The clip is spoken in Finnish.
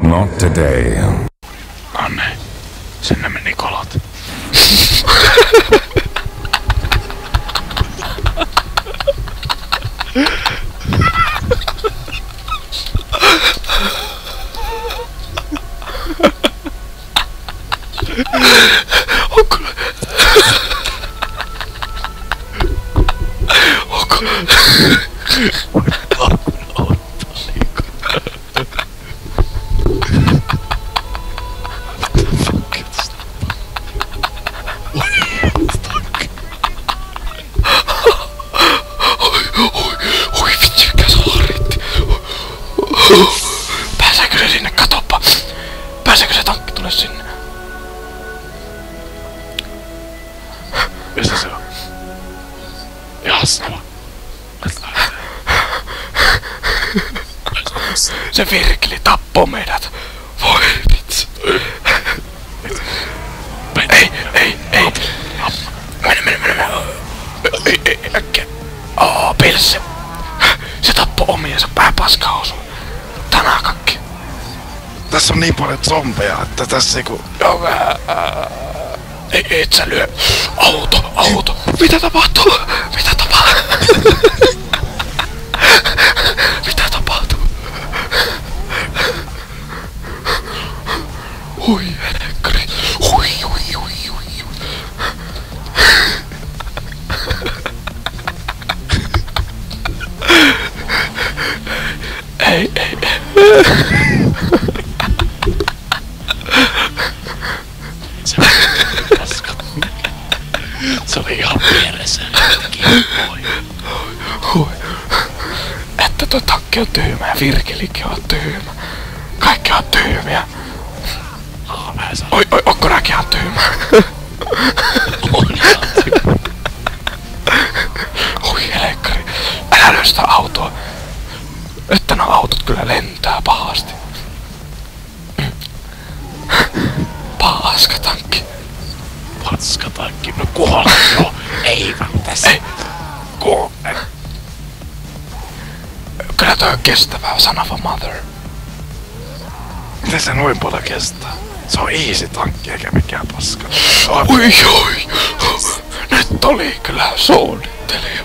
Not today. Anne, sinne meni kalat. Oi vitsi, mikä se riitti. Pääseekö se sinne? Katoppa. Pääseekö se tankki tule sinne? Missä se on? Jasna. Se Virkeli tappoo meidät. Voi vitsi. Ei. Mene. Ei, äkkiä. Pilsse. Se tappoi omiensa, pää paskaa osuu. Tanakakki. Tässä on niin paljon zombeja, että tässä eiku... Ei, et sä lyö. Auto. Mitä tapahtuu? Mitä tapahtuu? Hui, helkkari. Hui. Ei. Se oli ihan vieressä. Hui. Että toi takki on tyhmä ja Virkelikin on tyhmä. Kaikki on tyhmiä. Oi, onko nääkin ihan tyhmä? On ihan tyhmä. Hui helkkari. Älä lyö sitä autoa. Että nuo autot kyllä lentää pahasti. Paskatankki. Paskatankki, no kuolla jo. Ei vaan tässä. Ei. Kyllä toi on kestävää, son of a mother. Miten se noin paljon kestää? Se on easy tankki eikä mikään paska. Oi. Nyt oli kyllä suunnittelija.